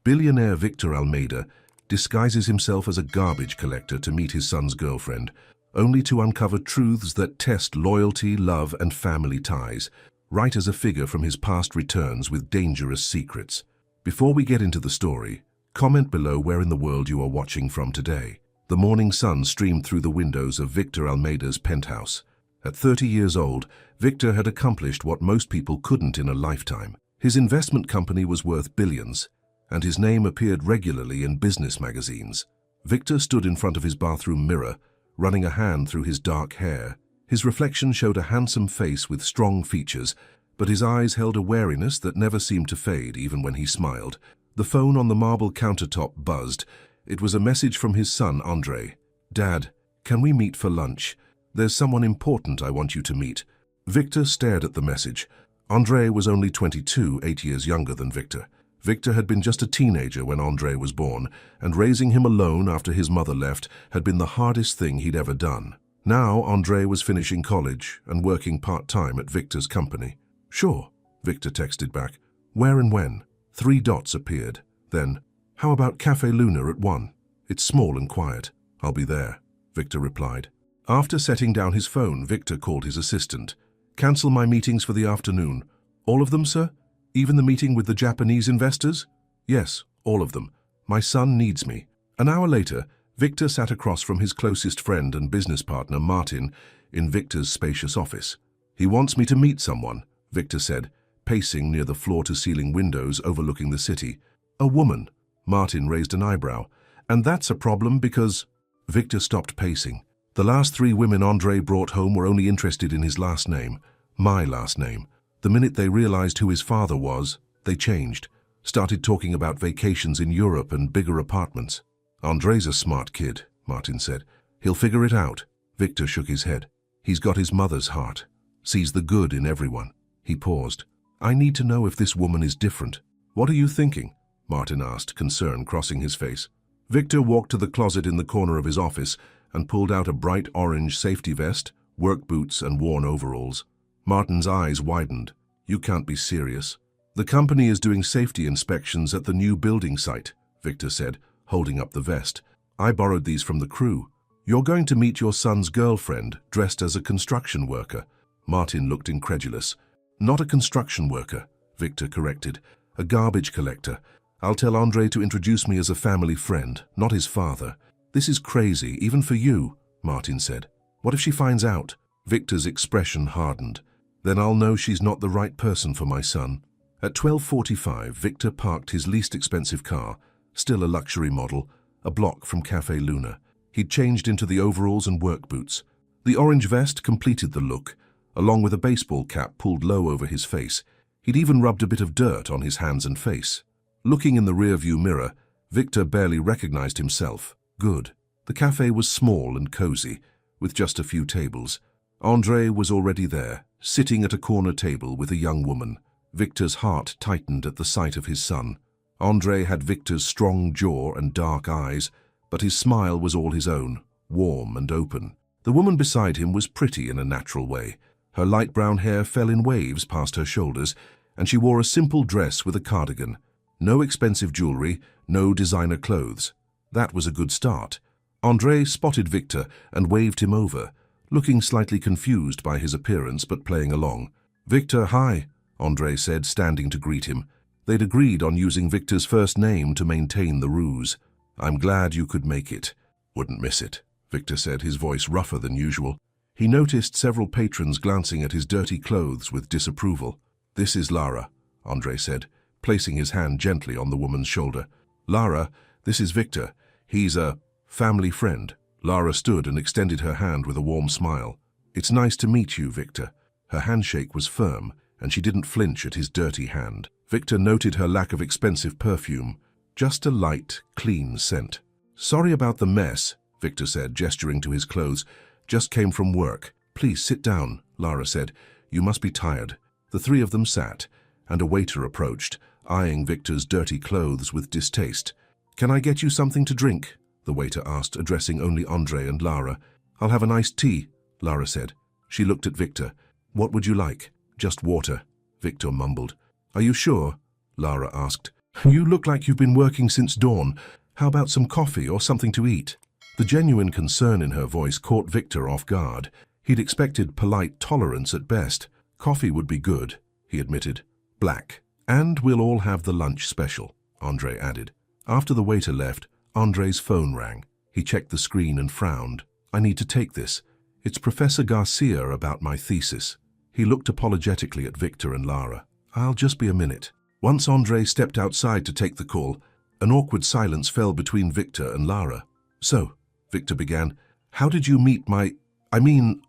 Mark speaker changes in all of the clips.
Speaker 1: Billionaire Victor Almeida disguises himself as a garbage collector to meet his son's girlfriend, only to uncover truths that test loyalty, love, and family ties, right as a figure from his past returns with dangerous secrets. Before we get into the story, comment below where in the world you are watching from today. The morning sun streamed through the windows of Victor Almeida's penthouse. At 30 years old, Victor had accomplished what most people couldn't in a lifetime. His investment company was worth billions, and his name appeared regularly in business magazines. Victor stood in front of his bathroom mirror, running a hand through his dark hair. His reflection showed a handsome face with strong features, but his eyes held a wariness that never seemed to fade even when he smiled. The phone on the marble countertop buzzed. It was a message from his son, Andre. "Dad, can we meet for lunch? There's someone important I want you to meet." Victor stared at the message. Andre was only 22, 8 years younger than Victor. Victor had been just a teenager when Andre was born, and raising him alone after his mother left had been the hardest thing he'd ever done. Now Andre was finishing college and working part-time at Victor's company. "Sure," Victor texted back. "Where and when?" 3 dots appeared. Then, "How about Café Luna at 1? It's small and quiet. I'll be there," Victor replied. After setting down his phone, Victor called his assistant. "Cancel my meetings for the afternoon." "All of them, sir? Even the meeting with the Japanese investors?" "Yes, all of them. My son needs me." An hour later, Victor sat across from his closest friend and business partner, Martin, in Victor's spacious office. "He wants me to meet someone," Victor said, pacing near the floor-to-ceiling windows overlooking the city. "A woman." Martin raised an eyebrow. "And that's a problem because—" Victor stopped pacing. "The last 3 women Andre brought home were only interested in his last name, my last name. The minute they realized who his father was, they changed, started talking about vacations in Europe and bigger apartments." "Andre's a smart kid," Martin said. "He'll figure it out." Victor shook his head. "He's got his mother's heart, sees the good in everyone." He paused. "I need to know if this woman is different." "What are you thinking?" Martin asked, concern crossing his face. Victor walked to the closet in the corner of his office and pulled out a bright orange safety vest, work boots, and worn overalls. Martin's eyes widened. "You can't be serious." "The company is doing safety inspections at the new building site," Victor said, holding up the vest. "I borrowed these from the crew." "You're going to meet your son's girlfriend, dressed as a construction worker." Martin looked incredulous. "Not a construction worker," Victor corrected. "A garbage collector. I'll tell Andre to introduce me as a family friend, not his father." "This is crazy, even for you," Martin said. "What if she finds out?" Victor's expression hardened. "Then I'll know she's not the right person for my son." At 12:45, Victor parked his least expensive car, still a luxury model, a block from Café Luna. He'd changed into the overalls and work boots. The orange vest completed the look, along with a baseball cap pulled low over his face. He'd even rubbed a bit of dirt on his hands and face. Looking in the rearview mirror, Victor barely recognized himself. Good. The cafe was small and cozy, with just a few tables. Andre was already there, sitting at a corner table with a young woman. Victor's heart tightened at the sight of his son. Andre had Victor's strong jaw and dark eyes, but his smile was all his own, warm and open. The woman beside him was pretty in a natural way. Her light brown hair fell in waves past her shoulders, and she wore a simple dress with a cardigan. No expensive jewelry, no designer clothes. That was a good start. Andre spotted Victor and waved him over, looking slightly confused by his appearance but playing along. "Victor, hi," Andre said, standing to greet him. They'd agreed on using Victor's first name to maintain the ruse. "I'm glad you could make it." "Wouldn't miss it," Victor said, his voice rougher than usual. He noticed several patrons glancing at his dirty clothes with disapproval. "This is Lara," Andre said, placing his hand gently on the woman's shoulder. "Lara, this is Victor. He's a family friend." Lara stood and extended her hand with a warm smile. "It's nice to meet you, Victor." Her handshake was firm, and she didn't flinch at his dirty hand. Victor noted her lack of expensive perfume, just a light, clean scent. "Sorry about the mess," Victor said, gesturing to his clothes. "Just came from work." "Please sit down," Lara said. "You must be tired." The 3 of them sat, and a waiter approached, eyeing Victor's dirty clothes with distaste. "Can I get you something to drink?" the waiter asked, addressing only Andre and Lara. "I'll have an iced tea," Lara said. She looked at Victor. "What would you like?" "Just water," Victor mumbled. "Are you sure?" Lara asked. You look like you've been working since dawn. How about some coffee or something to eat? The genuine concern in her voice caught Victor off guard. He'd expected polite tolerance at best. Coffee would be good, he admitted. Black. And we'll all have the lunch special, Andre added. After the waiter left, Andre's phone rang. He checked the screen and frowned. I need to take this. It's Professor Garcia about my thesis. He looked apologetically at Victor and Lara. I'll just be a minute. Once Andre stepped outside to take the call, an awkward silence fell between Victor and Lara. So, Victor began, how did you meet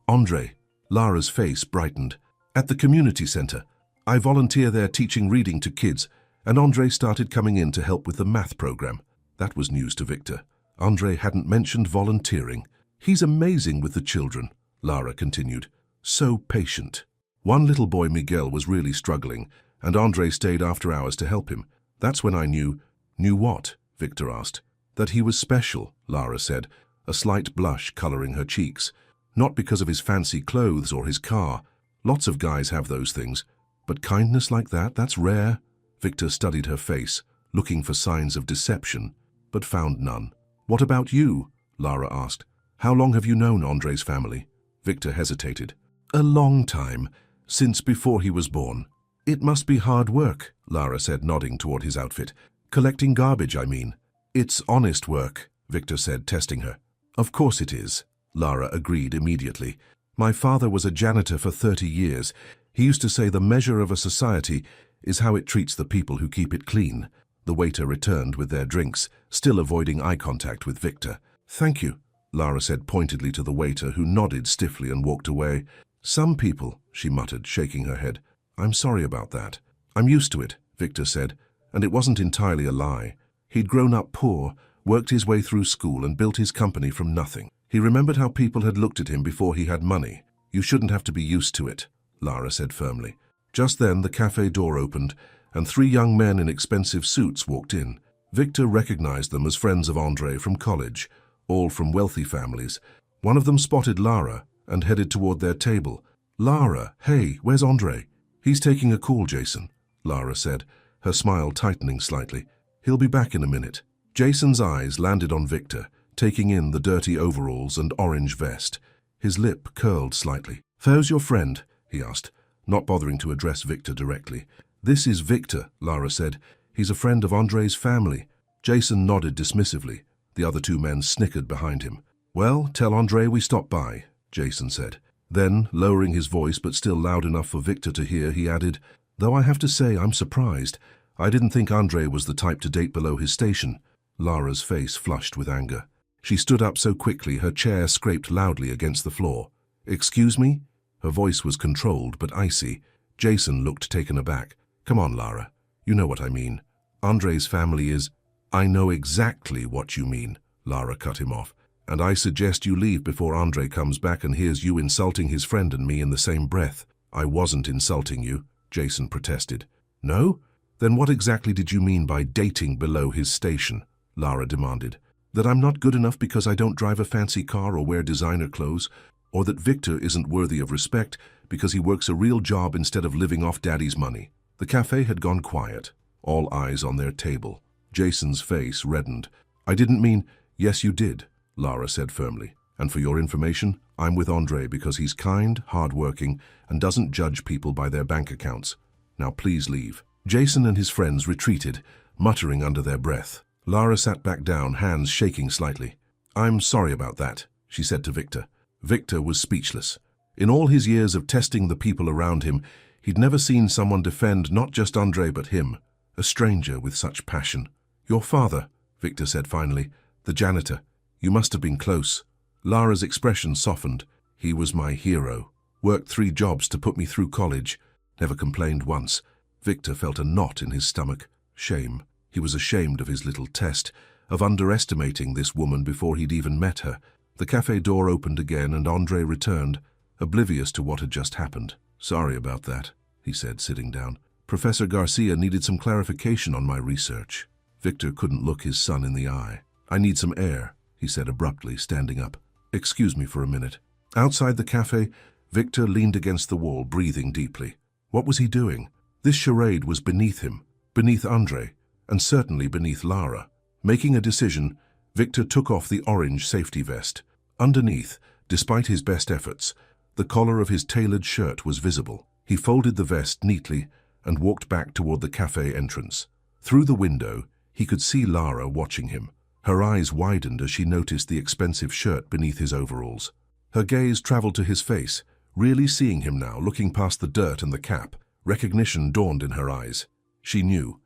Speaker 1: Andre? Lara's face brightened. At the community center. I volunteer there teaching reading to kids, and Andre started coming in to help with the math program. That was news to Victor. Andre hadn't mentioned volunteering. He's amazing with the children, Lara continued. So patient. One little boy, Miguel, was really struggling, and Andre stayed after hours to help him. That's when I knew. Knew what? Victor asked. That he was special, Lara said, a slight blush coloring her cheeks. Not because of his fancy clothes or his car. Lots of guys have those things. But kindness like that, that's rare. Victor studied her face, looking for signs of deception, but found none. What about you? Lara asked. How long have you known Andre's family? Victor hesitated. A long time, since before he was born. It must be hard work, Lara said, nodding toward his outfit. Collecting garbage, I mean. It's honest work, Victor said, testing her. Of course it is, Lara agreed immediately. My father was a janitor for 30 years. He used to say the measure of a society is how it treats the people who keep it clean. The waiter returned with their drinks, still avoiding eye contact with Victor. Thank you, Lara said pointedly to the waiter, who nodded stiffly and walked away. Some people, she muttered, shaking her head. I'm sorry about that. I'm used to it, Victor said, and it wasn't entirely a lie. He'd grown up poor, worked his way through school and built his company from nothing. He remembered how people had looked at him before he had money. You shouldn't have to be used to it, Lara said firmly. Just then the cafe door opened, and 3 young men in expensive suits walked in. Victor recognized them as friends of Andre from college, all from wealthy families. One of them spotted Lara and headed toward their table. Lara, hey, where's Andre? He's taking a call, Jason, Lara said, her smile tightening slightly. He'll be back in a minute. Jason's eyes landed on Victor, taking in the dirty overalls and orange vest. His lip curled slightly. How's your friend? He asked, not bothering to address Victor directly. This is Victor, Lara said. He's a friend of Andre's family. Jason nodded dismissively. The other 2 men snickered behind him. Well, tell Andre we stopped by, Jason said. Then, lowering his voice but still loud enough for Victor to hear, he added, though I have to say I'm surprised. I didn't think Andre was the type to date below his station. Lara's face flushed with anger. She stood up so quickly her chair scraped loudly against the floor. Excuse me? Her voice was controlled but icy. Jason looked taken aback. Come on, Lara. You know what I mean. Andre's family is... I know exactly what you mean, Lara cut him off. And I suggest you leave before Andre comes back and hears you insulting his friend and me in the same breath. I wasn't insulting you, Jason protested. No? Then what exactly did you mean by dating below his station? Lara demanded. That I'm not good enough because I don't drive a fancy car or wear designer clothes, or that Victor isn't worthy of respect because he works a real job instead of living off Daddy's money. The cafe had gone quiet, all eyes on their table. Jason's face reddened. I didn't mean... Yes, you did, Lara said firmly. And for your information, I'm with Andre because he's kind, hardworking, and doesn't judge people by their bank accounts. Now please leave. Jason and his friends retreated, muttering under their breath. Lara sat back down, hands shaking slightly. I'm sorry about that, she said to Victor. Victor was speechless. In all his years of testing the people around him, he'd never seen someone defend not just Andre but him, a stranger with such passion. Your father, Victor said finally, the janitor. You must have been close. Lara's expression softened. He was my hero. Worked 3 jobs to put me through college. Never complained once. Victor felt a knot in his stomach. Shame. He was ashamed of his little test, of underestimating this woman before he'd even met her. The cafe door opened again and Andre returned, oblivious to what had just happened. Sorry about that, he said, sitting down. Professor Garcia needed some clarification on my research. Victor couldn't look his son in the eye. I need some air, he said abruptly, standing up. Excuse me for a minute. Outside the cafe, Victor leaned against the wall, breathing deeply. What was he doing? This charade was beneath him, beneath Andre, and certainly beneath Lara. Making a decision, Victor took off the orange safety vest. Underneath, despite his best efforts, the collar of his tailored shirt was visible. He folded the vest neatly and walked back toward the cafe entrance. Through the window, he could see Lara watching him. Her eyes widened as she noticed the expensive shirt beneath his overalls. Her gaze traveled to his face, really seeing him now, looking past the dirt and the cap. Recognition dawned in her eyes. She knew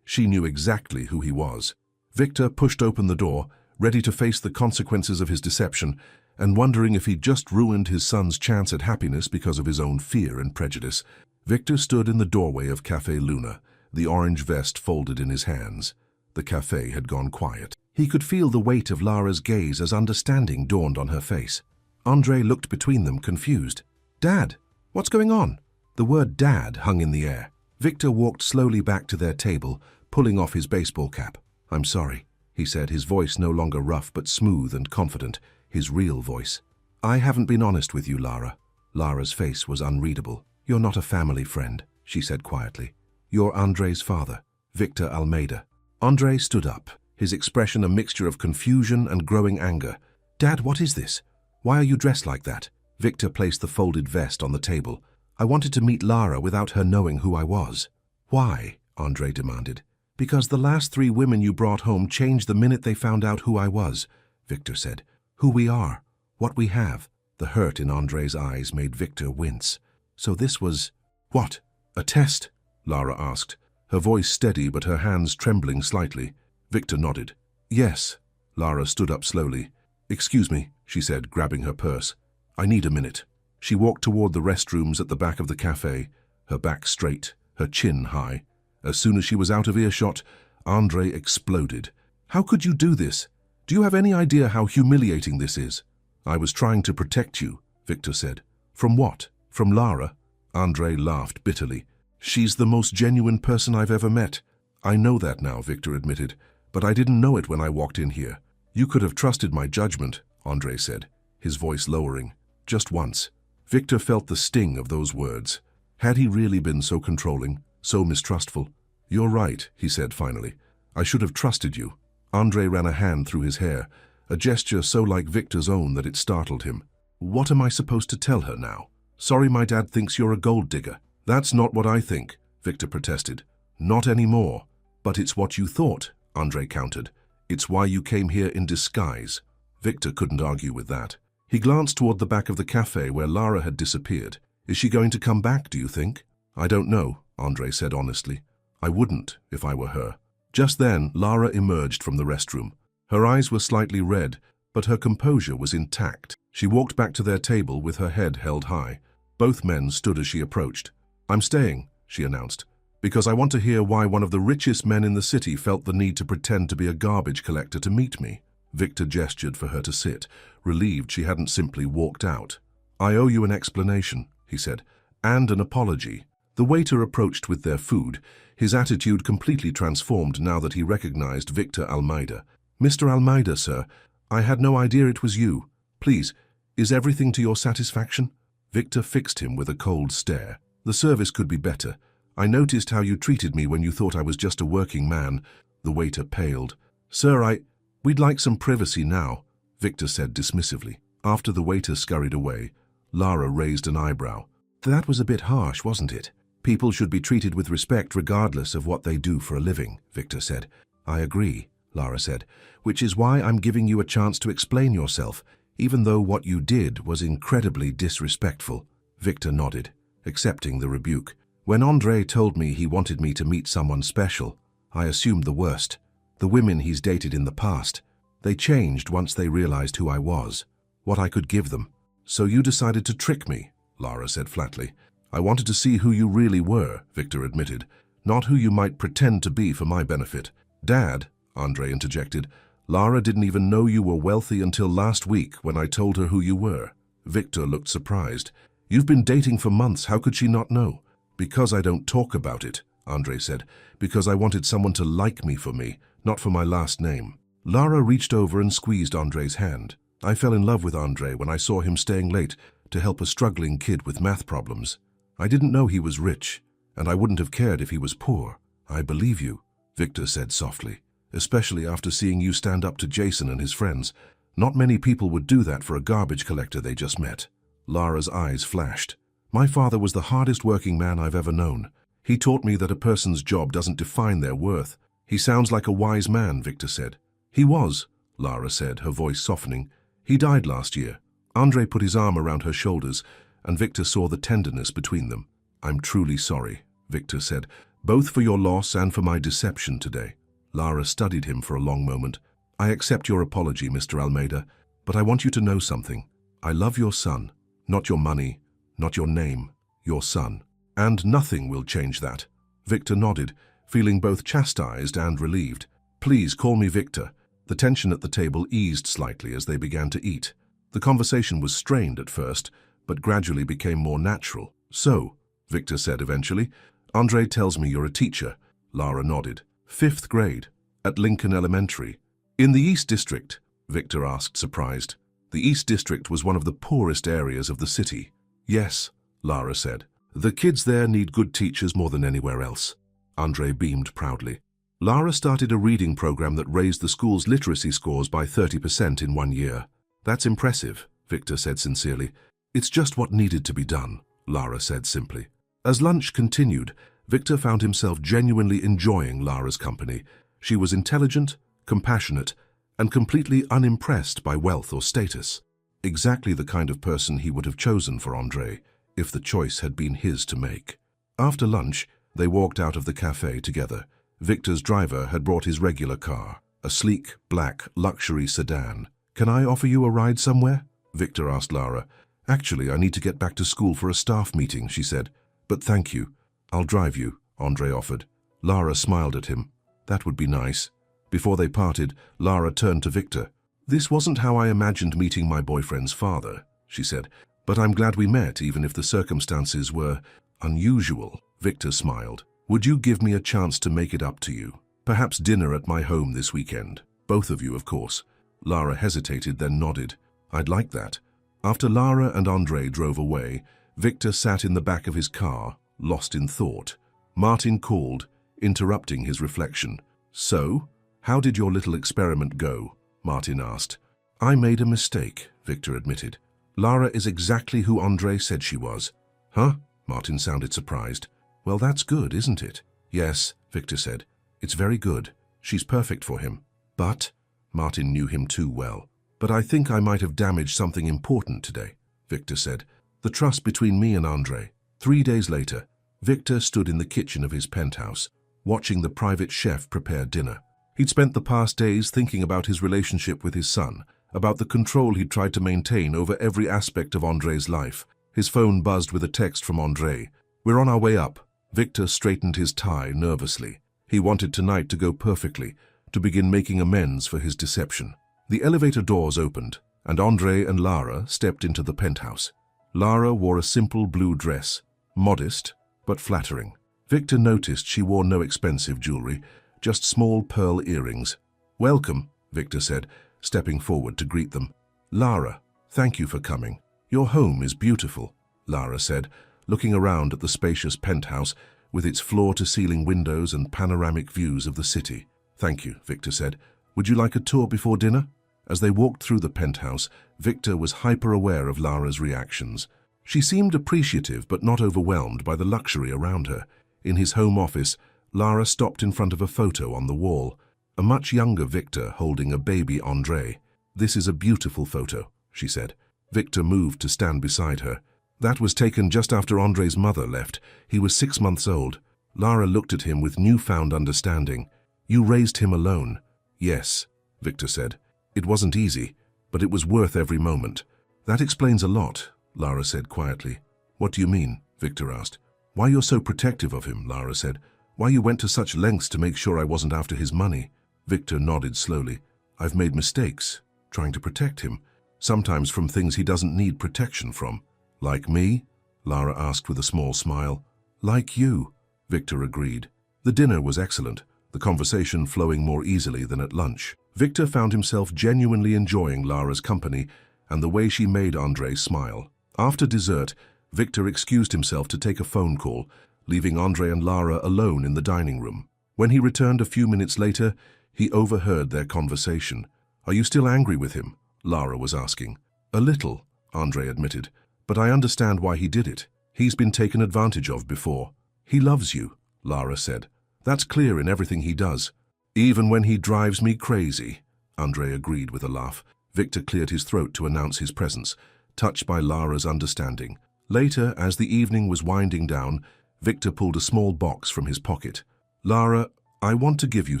Speaker 1: exactly who he was. Victor pushed open the door, ready to face the consequences of his deception, and wondering if he'd just ruined his son's chance at happiness because of his own fear and prejudice. Victor stood in the doorway of Café Luna, the orange vest folded in his hands. The cafe had gone quiet. He could feel the weight of Lara's gaze as understanding dawned on her face. Andre looked between them, confused. "Dad, what's going on?" The word "Dad" hung in the air. Victor walked slowly back to their table, pulling off his baseball cap. "I'm sorry," he said, his voice no longer rough but smooth and confident, his real voice. "I haven't been honest with you, Lara." Lara's face was unreadable. "You're not a family friend," she said quietly. "You're Andre's father, Victor Almeida." Andre stood up, his expression a mixture of confusion and growing anger. "Dad, what is this? Why are you dressed like that?" Victor placed the folded vest on the table. "I wanted to meet Lara without her knowing who I was." "Why?" Andre demanded. "Because the last 3 women you brought home changed the minute they found out who I was," Victor said. "Who we are, what we have." The hurt in Andre's eyes made Victor wince. "So this was—" "What? A test?" Lara asked, her voice steady but her hands trembling slightly. Victor nodded. "Yes." Lara stood up slowly. "Excuse me," she said, grabbing her purse. "I need a minute." She walked toward the restrooms at the back of the cafe, her back straight, her chin high. As soon as she was out of earshot, Andre exploded. "How could you do this? Do you have any idea how humiliating this is?" "I was trying to protect you," Victor said. "From what? From Lara?" Andre laughed bitterly. "She's the most genuine person I've ever met." "I know that now," Victor admitted, "but I didn't know it when I walked in here." "You could have trusted my judgment," Andre said, his voice lowering. "Just once." Victor felt the sting of those words. Had he really been so controlling, so mistrustful? "You're right," he said finally. "I should have trusted you." Andre ran a hand through his hair, a gesture so like Victor's own that it startled him. "What am I supposed to tell her now? Sorry, my dad thinks you're a gold digger." "That's not what I think," Victor protested. "Not anymore." "But it's what you thought," Andre countered. "It's why you came here in disguise." Victor couldn't argue with that. He glanced toward the back of the cafe where Lara had disappeared. "Is she going to come back, do you think?" "I don't know," Andre said honestly. "I wouldn't if I were her." Just then, Lara emerged from the restroom. Her eyes were slightly red, but her composure was intact. She walked back to their table with her head held high. Both men stood as she approached. "I'm staying," she announced, "because I want to hear why one of the richest men in the city felt the need to pretend to be a garbage collector to meet me." Victor gestured for her to sit, relieved she hadn't simply walked out. "I owe you an explanation," he said, "and an apology." The waiter approached with their food, his attitude completely transformed now that he recognized Victor Almeida. "Mr. Almeida, sir, I had no idea it was you. Please, is everything to your satisfaction?" Victor fixed him with a cold stare. "The service could be better. I noticed how you treated me when you thought I was just a working man." The waiter paled. "Sir, we'd like some privacy now," Victor said dismissively. After the waiter scurried away, Lara raised an eyebrow. "That was a bit harsh, wasn't it?" "People should be treated with respect regardless of what they do for a living," Victor said. "I agree," Lara said, "which is why I'm giving you a chance to explain yourself, even though what you did was incredibly disrespectful." Victor nodded, accepting the rebuke. "When Andre told me he wanted me to meet someone special, I assumed the worst. The women he's dated in the past, they changed once they realized who I was, what I could give them." "So you decided to trick me," Lara said flatly. "I wanted to see who you really were," Victor admitted, "not who you might pretend to be for my benefit." "Dad," Andre interjected, "Lara didn't even know you were wealthy until last week when I told her who you were." Victor looked surprised. "You've been dating for months, how could she not know?" "Because I don't talk about it," Andre said, "because I wanted someone to like me for me, not for my last name." Lara reached over and squeezed Andre's hand. "I fell in love with Andre when I saw him staying late to help a struggling kid with math problems. I didn't know he was rich, and I wouldn't have cared if he was poor. I believe you." Victor said softly. "Especially after seeing you stand up to Jason and his friends. Not many people would do that for a garbage collector they just met." Lara's eyes flashed. "My father was the hardest working man I've ever known. He taught me that a person's job doesn't define their worth." "He sounds like a wise man," Victor said. "He was," Lara said, her voice softening. "He died last year." Andre put his arm around her shoulders, and Victor saw the tenderness between them. "I'm truly sorry," Victor said, "both for your loss and for my deception today." Lara studied him for a long moment. "I accept your apology, Mr. Almeida, but I want you to know something. I love your son, not your money, not your name, your son. And nothing will change that." Victor nodded, feeling both chastised and relieved. "Please call me Victor." The tension at the table eased slightly as they began to eat. The conversation was strained at first, but gradually became more natural. "So," Victor said eventually, "Andre tells me you're a teacher." Lara nodded. "5th grade, at Lincoln Elementary." "In the East District?" Victor asked, surprised. The East District was one of the poorest areas of the city. "Yes," Lara said. "The kids there need good teachers more than anywhere else." Andre beamed proudly. Lara started a reading program that raised the school's literacy scores by 30% in 1 year. "That's impressive," Victor said sincerely. "It's just what needed to be done," Lara said simply. As lunch continued, Victor found himself genuinely enjoying Lara's company. She was intelligent, compassionate, and completely unimpressed by wealth or status. Exactly the kind of person he would have chosen for Andre, if the choice had been his to make. After lunch, they walked out of the cafe together. Victor's driver had brought his regular car, a sleek, black, luxury sedan. "Can I offer you a ride somewhere?" Victor asked Lara. "Actually, I need to get back to school for a staff meeting," she said. "But thank you. I'll drive you," Andre offered. Lara smiled at him. "That would be nice." Before they parted, Lara turned to Victor. "This wasn't how I imagined meeting my boyfriend's father," she said. "But I'm glad we met, even if the circumstances were unusual." Victor smiled. "Would you give me a chance to make it up to you? Perhaps dinner at my home this weekend. Both of you, of course." Lara hesitated, then nodded. "I'd like that." After Lara and Andre drove away, Victor sat in the back of his car, lost in thought. Martin called, interrupting his reflection. "So, how did your little experiment go?" Martin asked. "I made a mistake," Victor admitted. "Lara is exactly who Andre said she was." "Huh?" Martin sounded surprised. "Well, that's good, isn't it?" "Yes," Victor said. "It's very good. She's perfect for him." "But," Martin knew him too well. "But I think I might have damaged something important today," Victor said. "The trust between me and Andre." 3 days later, Victor stood in the kitchen of his penthouse, watching the private chef prepare dinner. He'd spent the past days thinking about his relationship with his son, about the control he'd tried to maintain over every aspect of Andre's life. His phone buzzed with a text from Andre. "We're on our way up." Victor straightened his tie nervously. He wanted tonight to go perfectly, to begin making amends for his deception. The elevator doors opened, and Andre and Lara stepped into the penthouse. Lara wore a simple blue dress, modest but flattering. Victor noticed she wore no expensive jewelry, just small pearl earrings. "Welcome," Victor said, stepping forward to greet them. "Lara, thank you for coming. Your home is beautiful," Lara said, looking around at the spacious penthouse with its floor-to-ceiling windows and panoramic views of the city. "Thank you," Victor said. "Would you like a tour before dinner?" As they walked through the penthouse, Victor was hyper-aware of Lara's reactions. She seemed appreciative but not overwhelmed by the luxury around her. In his home office, Lara stopped in front of a photo on the wall, a much younger Victor holding a baby Andre. "This is a beautiful photo," she said. Victor moved to stand beside her. "That was taken just after Andre's mother left. He was 6 months old." Lara looked at him with newfound understanding. "You raised him alone." "Yes," Victor said. "It wasn't easy, but it was worth every moment." "That explains a lot," Lara said quietly. "What do you mean?" Victor asked. "Why you're so protective of him," Lara said. "Why you went to such lengths to make sure I wasn't after his money." Victor nodded slowly. "I've made mistakes, trying to protect him, sometimes from things he doesn't need protection from." "Like me?" Lara asked with a small smile. "Like you," Victor agreed. The dinner was excellent, the conversation flowing more easily than at lunch. Victor found himself genuinely enjoying Lara's company and the way she made Andre smile. After dessert, Victor excused himself to take a phone call, leaving Andre and Lara alone in the dining room. When he returned a few minutes later, he overheard their conversation. "Are you still angry with him?" Lara was asking. "A little," Andre admitted, "but I understand why he did it. He's been taken advantage of before." "He loves you," Lara said. "That's clear in everything he does." "Even when he drives me crazy," Andre agreed with a laugh. Victor cleared his throat to announce his presence, touched by Lara's understanding. Later, as the evening was winding down, Victor pulled a small box from his pocket. "Lara, I want to give you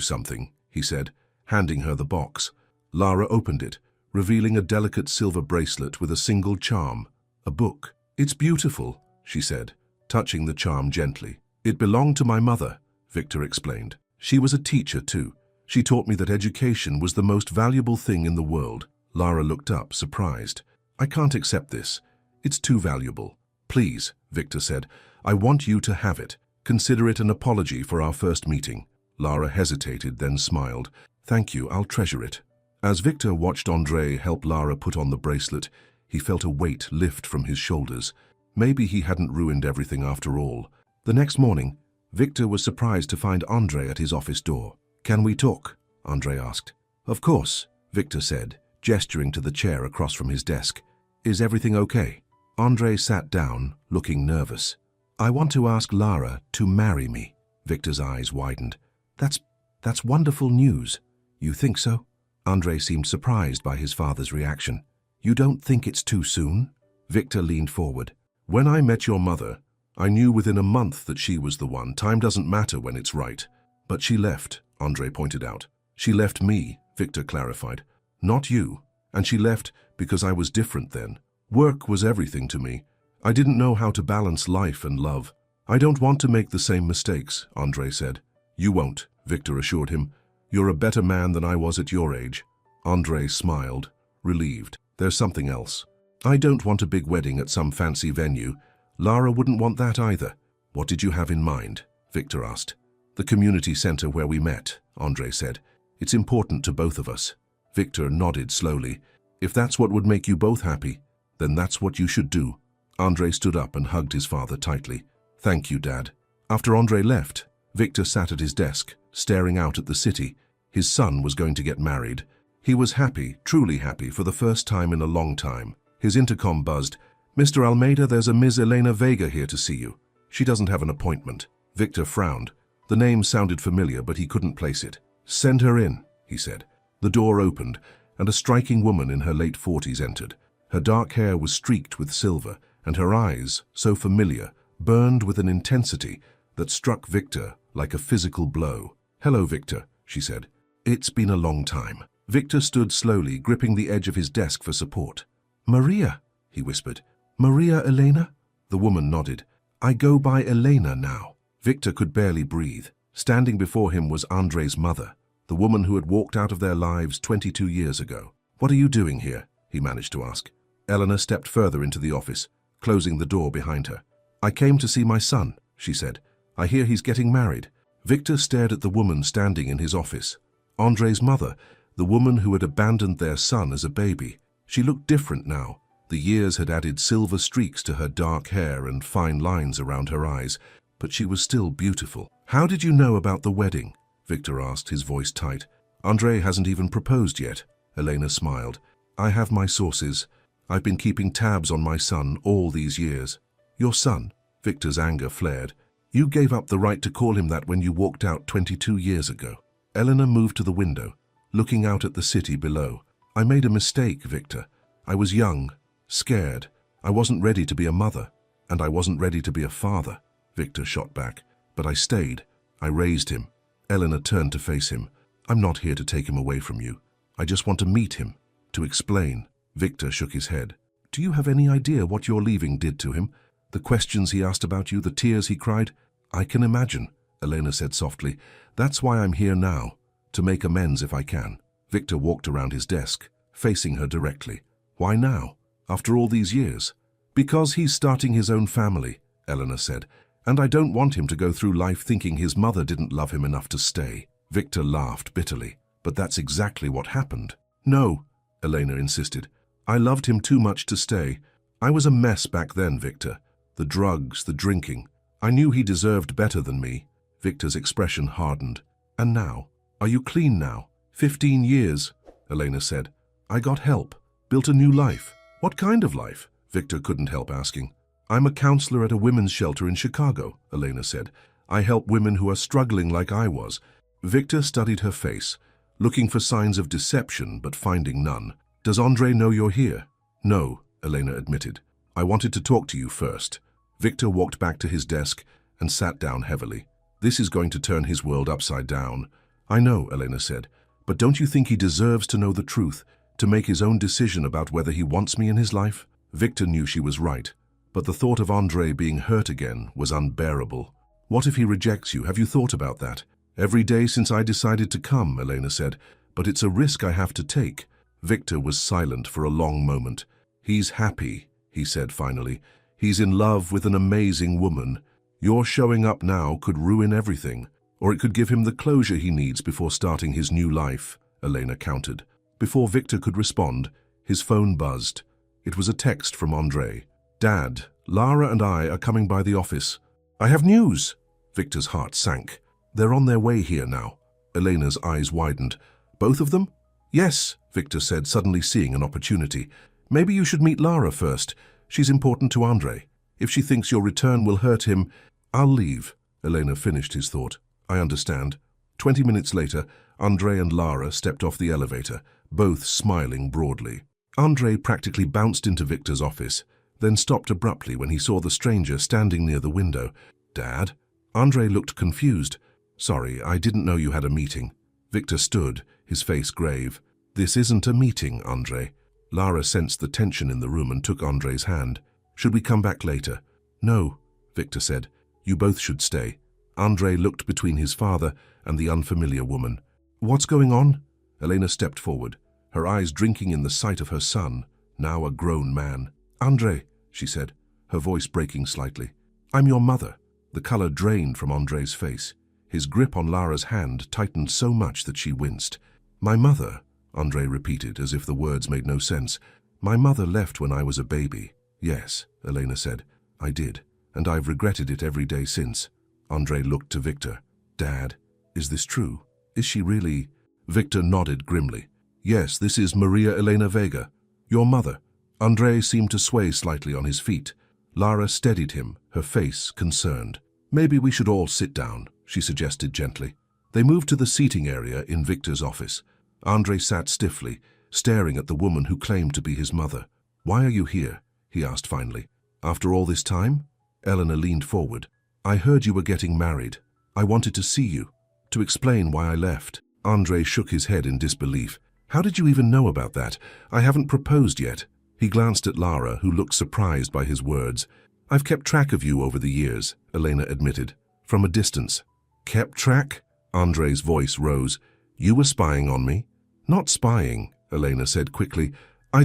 Speaker 1: something," he said, handing her the box. Lara opened it, revealing a delicate silver bracelet with a single charm, a book. "It's beautiful," she said, touching the charm gently. "It belonged to my mother," Victor explained. "She was a teacher too. She taught me that education was the most valuable thing in the world." Lara looked up, surprised. "I can't accept this. It's too valuable." "Please," Victor said, "I want you to have it. Consider it an apology for our first meeting." Lara hesitated, then smiled. "Thank you, I'll treasure it." As Victor watched Andre help Lara put on the bracelet, he felt a weight lift from his shoulders. Maybe he hadn't ruined everything after all. The next morning, Victor was surprised to find Andre at his office door. "Can we talk?" Andre asked. "Of course," Victor said, gesturing to the chair across from his desk. "Is everything okay?" Andre sat down, looking nervous. "I want to ask Lara to marry me." Victor's eyes widened. That's wonderful news. You think so?" Andre seemed surprised by his father's reaction. "You don't think it's too soon?" Victor leaned forward. "When I met your mother, I knew within a month that she was the one. Time doesn't matter when it's right." "But she left," Andre pointed out. "She left me," Victor clarified. "Not you. And she left because I was different then. Work was everything to me. I didn't know how to balance life and love." "I don't want to make the same mistakes," Andre said. "You won't," Victor assured him. "You're a better man than I was at your age." Andre smiled, relieved. "There's something else. I don't want a big wedding at some fancy venue. Lara wouldn't want that either." "What did you have in mind?" Victor asked. "The community center where we met," Andre said. "It's important to both of us." Victor nodded slowly. "If that's what would make you both happy, then that's what you should do." Andre stood up and hugged his father tightly. "Thank you, Dad." After Andre left, Victor sat at his desk, staring out at the city. His son was going to get married. He was happy, truly happy, for the first time in a long time. His intercom buzzed. "Mr. Almeida, there's a Ms. Elena Vega here to see you. She doesn't have an appointment." Victor frowned. The name sounded familiar, but he couldn't place it. "Send her in," he said. The door opened, and a striking woman in her late 40s entered. Her dark hair was streaked with silver, and her eyes, so familiar, burned with an intensity that struck Victor like a physical blow. "Hello, Victor," she said. "It's been a long time." Victor stood slowly, gripping the edge of his desk for support. "Maria," he whispered. "Maria Elena?" The woman nodded. "I go by Elena now." Victor could barely breathe. Standing before him was Andre's mother, the woman who had walked out of their lives 22 years ago. "What are you doing here?" he managed to ask. Eleanor stepped further into the office, closing the door behind her. "I came to see my son," she said. "I hear he's getting married." Victor stared at the woman standing in his office. Andre's mother, the woman who had abandoned their son as a baby. She looked different now. The years had added silver streaks to her dark hair and fine lines around her eyes, but she was still beautiful. "How did you know about the wedding?" Victor asked, his voice tight. "Andre hasn't even proposed yet." Elena smiled. "I have my sources. I've been keeping tabs on my son all these years." "Your son?" Victor's anger flared. "You gave up the right to call him that when you walked out 22 years ago." Eleanor moved to the window, looking out at the city below. "I made a mistake, Victor. I was young, scared. I wasn't ready to be a mother, and I wasn't ready to be a father." Victor shot back. "But I stayed. I raised him." Eleanor turned to face him. "I'm not here to take him away from you. I just want to meet him, to explain." Victor shook his head. "Do you have any idea what your leaving did to him? The questions he asked about you, the tears he cried?" "I can imagine," Elena said softly. "That's why I'm here now, to make amends if I can." Victor walked around his desk, facing her directly. "Why now, after all these years?" "Because he's starting his own family," Eleanor said, "and I don't want him to go through life thinking his mother didn't love him enough to stay." Victor laughed bitterly. "But that's exactly what happened." "No," Elena insisted. "I loved him too much to stay. I was a mess back then, Victor. The drugs, the drinking. I knew he deserved better than me." Victor's expression hardened. And now? Are you clean now? 15 years, Elena said. I got help, built a new life. What kind of life? Victor couldn't help asking. I'm a counselor at a women's shelter in Chicago, Elena said. I help women who are struggling like I was. Victor studied her face, looking for signs of deception but finding none. Does Andre know you're here? No, Elena admitted. I wanted to talk to you first. Victor walked back to his desk and sat down heavily. This is going to turn his world upside down. I know, Elena said, but don't you think he deserves to know the truth, to make his own decision about whether he wants me in his life? Victor knew she was right, but the thought of Andre being hurt again was unbearable. What if he rejects you? Have you thought about that? Every day since I decided to come, Elena said, but it's a risk I have to take. Victor was silent for a long moment. He's happy, he said finally. He's in love with an amazing woman. Your showing up now could ruin everything, or it could give him the closure he needs before starting his new life, Elena countered. Before Victor could respond, his phone buzzed. It was a text from Andre. Dad, Lara and I are coming by the office. I have news. Victor's heart sank. They're on their way here now. Elena's eyes widened. Both of them? Yes, Victor said, suddenly seeing an opportunity. Maybe you should meet Lara first. She's important to Andre. If she thinks your return will hurt him, I'll leave. Elena finished his thought. I understand. 20 minutes later, Andre and Lara stepped off the elevator, both smiling broadly. Andre practically bounced into Victor's office, then stopped abruptly when he saw the stranger standing near the window. Dad? Andre looked confused. Sorry, I didn't know you had a meeting. Victor stood, his face grave. This isn't a meeting, Andre. Lara sensed the tension in the room and took Andre's hand. Should we come back later? No, Victor said. You both should stay. Andre looked between his father and the unfamiliar woman. What's going on? Elena stepped forward, her eyes drinking in the sight of her son, now a grown man. Andre, she said, her voice breaking slightly. I'm your mother. The color drained from Andre's face. His grip on Lara's hand tightened so much that she winced. My mother, Andre repeated as if the words made no sense. My mother left when I was a baby. Yes, Elena said. I did, and I've regretted it every day since. Andre looked to Victor. Dad, is this true? Is she really? Victor nodded grimly. Yes, this is Maria Elena Vega, your mother. Andre seemed to sway slightly on his feet. Lara steadied him, her face concerned. Maybe we should all sit down, she suggested gently. They moved to the seating area in Victor's office. Andre sat stiffly, staring at the woman who claimed to be his mother. Why are you here? He asked finally. After all this time? Eleanor leaned forward. I heard you were getting married. I wanted to see you, to explain why I left. Andre shook his head in disbelief. How did you even know about that? I haven't proposed yet. He glanced at Lara, who looked surprised by his words. I've kept track of you over the years, Elena admitted, from a distance. Kept track? Andre's voice rose. You were spying on me? Not spying, Elena said quickly. I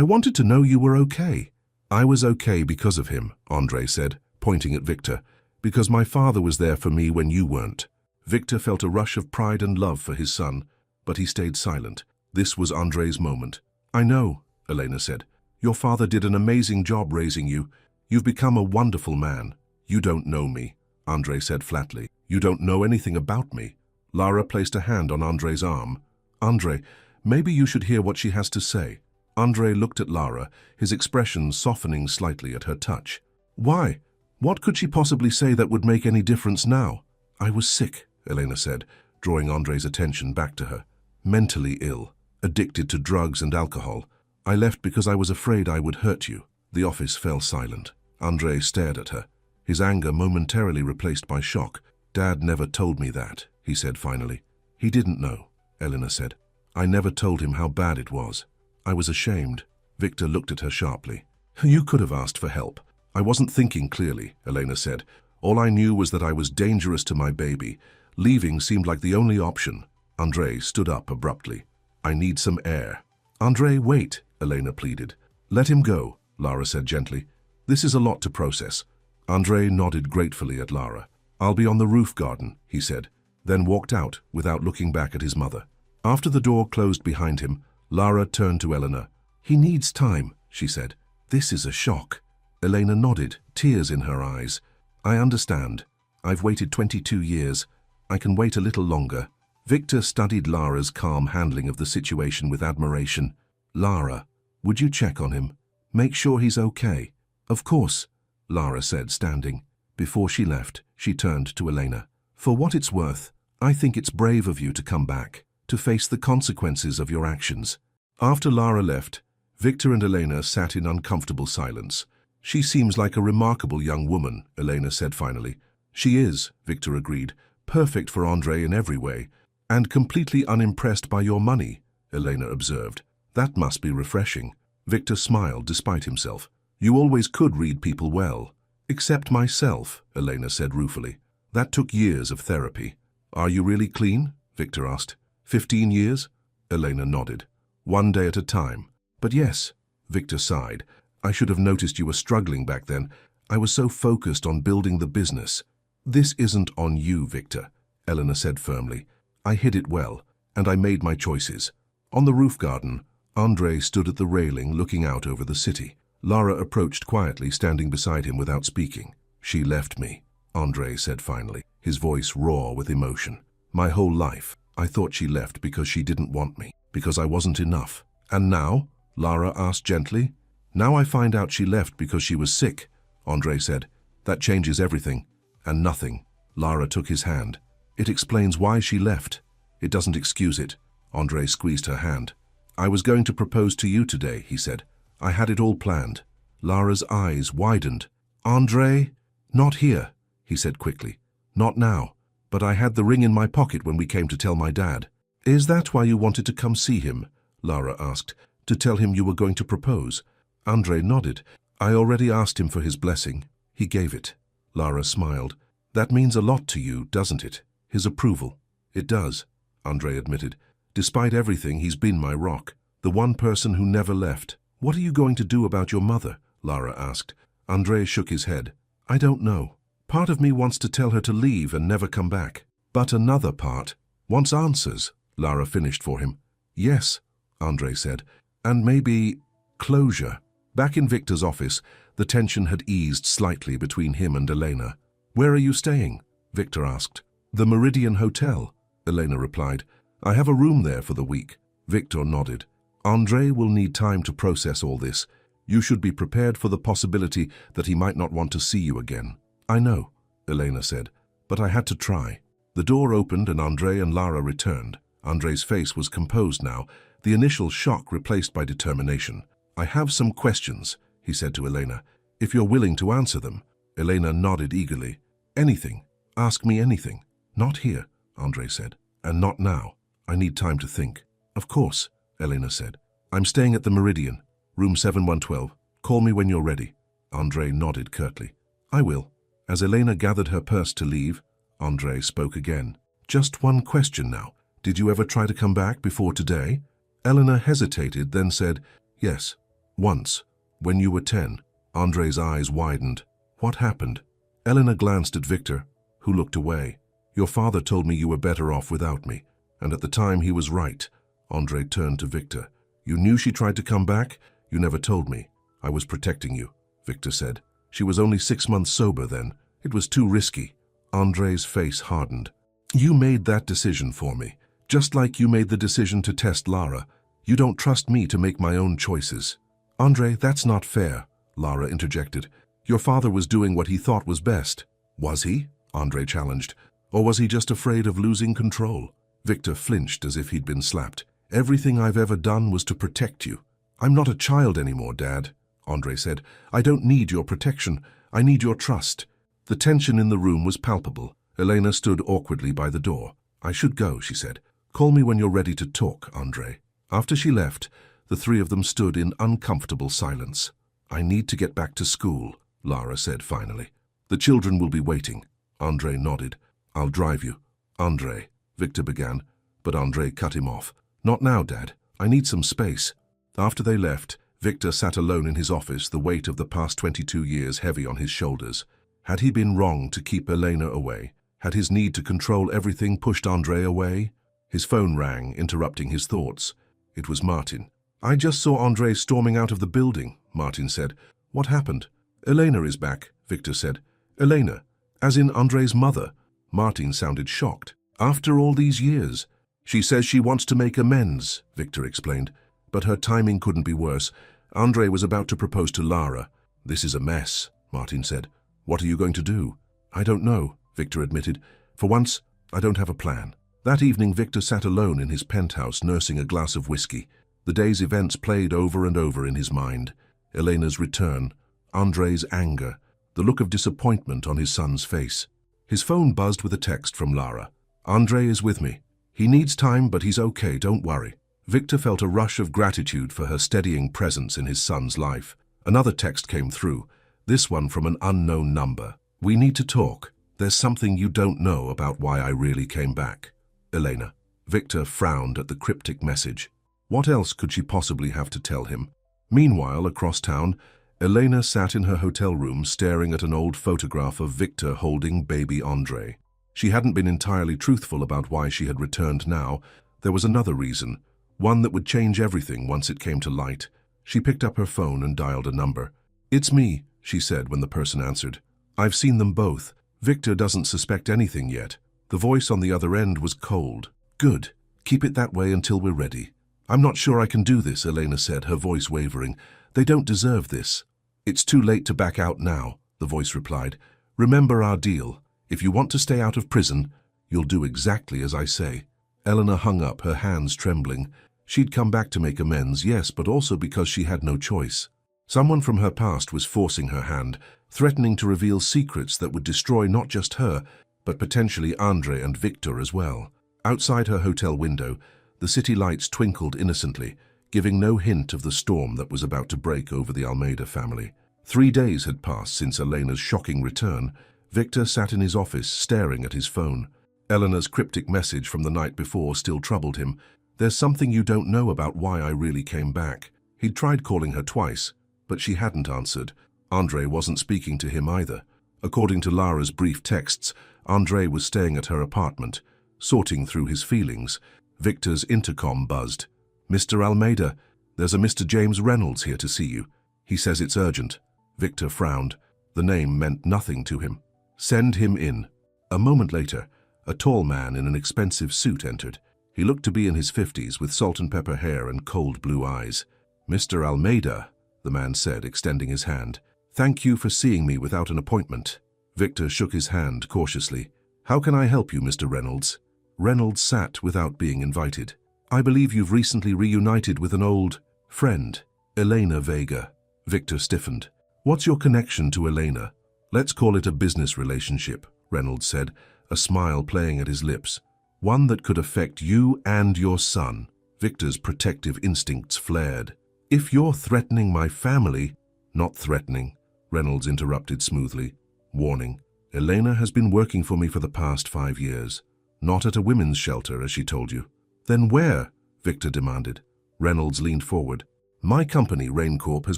Speaker 1: wanted to know you were okay. I was okay because of him, Andre said, pointing at Victor, because my father was there for me when you weren't. Victor felt a rush of pride and love for his son, but he stayed silent. This was Andre's moment. I know, Elena said. Your father did an amazing job raising you. You've become a wonderful man. You don't know me, Andre said flatly. You don't know anything about me. Lara placed a hand on Andre's arm. Andre, maybe you should hear what she has to say. Andre looked at Lara, his expression softening slightly at her touch. Why? What could she possibly say that would make any difference now? I was sick, Elena said, drawing Andre's attention back to her. Mentally ill, addicted to drugs and alcohol. I left because I was afraid I would hurt you. The office fell silent. Andre stared at her, his anger momentarily replaced by shock. Dad never told me that, he said finally. He didn't know, Eleanor said. I never told him how bad it was. I was ashamed. Victor looked at her sharply. You could have asked for help. I wasn't thinking clearly, Elena said. All I knew was that I was dangerous to my baby. Leaving seemed like the only option. Andre stood up abruptly. I need some air. Andre, wait, Elena pleaded. Let him go, Lara said gently. This is a lot to process. Andre nodded gratefully at Lara. I'll be on the roof garden, he said, then walked out without looking back at his mother. After the door closed behind him, Lara turned to Eleanor. He needs time, she said. This is a shock. Elena nodded, tears in her eyes. I understand. I've waited 22 years. I can wait a little longer. Victor studied Lara's calm handling of the situation with admiration. Lara, would you check on him? Make sure he's okay. Of course, Lara said, standing. Before she left, she turned to Elena. For what it's worth, I think it's brave of you to come back, to face the consequences of your actions. After Lara left, Victor and Elena sat in uncomfortable silence. She seems like a remarkable young woman, Elena said finally. She is, Victor agreed, perfect for Andre in every way, and completely unimpressed by your money, Elena observed. That must be refreshing. Victor smiled despite himself. You always could read people well. Except myself, Elena said ruefully. That took years of therapy. Are you really clean? Victor asked. 15 years? Elena nodded. One day at a time. But yes, Victor sighed. I should have noticed you were struggling back then. I was so focused on building the business. This isn't on you, Victor, Elena said firmly. I hid it well, and I made my choices. On the roof garden, Andre stood at the railing looking out over the city. Lara approached quietly, standing beside him without speaking. She left me, Andre said finally, his voice raw with emotion. My whole life, I thought she left because she didn't want me, because I wasn't enough. And now? Lara asked gently. Now I find out she left because she was sick, Andre said. That changes everything. And nothing. Lara took his hand. It explains why she left. It doesn't excuse it. Andre squeezed her hand. I was going to propose to you today, he said. I had it all planned. Lara's eyes widened. Andre? Not here, he said quickly. Not now. But I had the ring in my pocket when we came to tell my dad. Is that why you wanted to come see him? Lara asked. To tell him you were going to propose? Andre nodded. I already asked him for his blessing. He gave it. Lara smiled. That means a lot to you, doesn't it? His approval. It does, Andre admitted. Despite everything, he's been my rock. The one person who never left. What are you going to do about your mother? Lara asked. Andre shook his head. I don't know. Part of me wants to tell her to leave and never come back. But another part wants answers, Lara finished for him. Yes, Andre said. And maybe closure. Back in Victor's office, the tension had eased slightly between him and Elena. Where are you staying? Victor asked. The Meridian Hotel, Elena replied. I have a room there for the week. Victor nodded. Andre will need time to process all this. You should be prepared for the possibility that he might not want to see you again. I know, Elena said, but I had to try. The door opened and Andre and Lara returned. Andre's face was composed now, the initial shock replaced by determination. I have some questions, he said to Elena. If you're willing to answer them. Elena nodded eagerly. Anything. Ask me anything. Not here, Andre said. And not now. I need time to think. Of course, Elena said. I'm staying at the Meridian, room 7112. Call me when you're ready. Andre nodded curtly. I will. As Elena gathered her purse to leave, Andre spoke again. Just one question now. Did you ever try to come back before today? Elena hesitated, then said, yes, once, when you were 10. Andre's eyes widened. What happened? Elena glanced at Victor, who looked away. Your father told me you were better off without me, and at the time he was right. Andre turned to Victor. You knew she tried to come back? You never told me. I was protecting you, Victor said. She was only 6 months sober then. It was too risky. Andre's face hardened. You made that decision for me. Just like you made the decision to test Lara. You don't trust me to make my own choices. Andre, that's not fair, Lara interjected. Your father was doing what he thought was best. Was he? Andre challenged. Or was he just afraid of losing control? Victor flinched as if he'd been slapped. Everything I've ever done was to protect you. I'm not a child anymore, Dad, Andre said. I don't need your protection. I need your trust. The tension in the room was palpable. Elena stood awkwardly by the door. I should go, she said. Call me when you're ready to talk, Andre. After she left, the three of them stood in uncomfortable silence. I need to get back to school, Lara said finally. The children will be waiting. Andre nodded. I'll drive you. Andre, Victor began, but Andre cut him off. Not now, Dad. I need some space. After they left, Victor sat alone in his office, the weight of the past 22 years heavy on his shoulders. Had he been wrong to keep Elena away? Had his need to control everything pushed Andre away? His phone rang, interrupting his thoughts. It was Martin. I just saw Andre storming out of the building, Martin said. What happened? Elena is back, Victor said. Elena, as in Andre's mother. Martin sounded shocked. After all these years. She says she wants to make amends, Victor explained. But her timing couldn't be worse. Andre was about to propose to Lara. This is a mess, Martin said. What are you going to do? I don't know, Victor admitted. For once, I don't have a plan. That evening, Victor sat alone in his penthouse nursing a glass of whiskey. The day's events played over and over in his mind. Elena's return, Andre's anger, the look of disappointment on his son's face. His phone buzzed with a text from Lara. Andre is with me. He needs time, but he's okay, don't worry. Victor felt a rush of gratitude for her steadying presence in his son's life. Another text came through, this one from an unknown number. We need to talk. There's something you don't know about why I really came back. Elena. Victor frowned at the cryptic message. What else could she possibly have to tell him? Meanwhile, across town, Elena sat in her hotel room staring at an old photograph of Victor holding baby Andre. She hadn't been entirely truthful about why she had returned now. There was another reason, one that would change everything once it came to light. She picked up her phone and dialed a number. It's me, she said when the person answered. I've seen them both. Victor doesn't suspect anything yet. The voice on the other end was cold. Good. Keep it that way until we're ready. I'm not sure I can do this, Elena said, her voice wavering. They don't deserve this. It's too late to back out now, the voice replied. Remember our deal. If you want to stay out of prison, you'll do exactly as I say. Eleanor hung up, her hands trembling. She'd come back to make amends, yes, but also because she had no choice. Someone from her past was forcing her hand, threatening to reveal secrets that would destroy not just her, but potentially Andre and Victor as well. Outside her hotel window, the city lights twinkled innocently, giving no hint of the storm that was about to break over the Almeida family. 3 days had passed since Elena's shocking return. Victor sat in his office, staring at his phone. Eleanor's cryptic message from the night before still troubled him. There's something you don't know about why I really came back. He'd tried calling her twice, but she hadn't answered. Andre wasn't speaking to him either. According to Lara's brief texts, Andre was staying at her apartment, sorting through his feelings. Victor's intercom buzzed. Mr. Almeida, there's a Mr. James Reynolds here to see you. He says it's urgent. Victor frowned. The name meant nothing to him. Send him in. A moment later, a tall man in an expensive suit entered. He looked to be in his 50s with salt and pepper hair and cold blue eyes. Mr. Almeida, the man said, extending his hand. Thank you for seeing me without an appointment. Victor shook his hand cautiously. How can I help you, Mr. Reynolds? Reynolds sat without being invited. I believe you've recently reunited with an old friend, Elena Vega. Victor stiffened. What's your connection to Elena? Let's call it a business relationship, Reynolds said, a smile playing at his lips. One that could affect you and your son. Victor's protective instincts flared. If you're threatening my family— Not threatening, Reynolds interrupted smoothly. Warning, Elena has been working for me for the past 5 years. Not at a women's shelter, as she told you. Then where? Victor demanded. Reynolds leaned forward. My company, RainCorp, has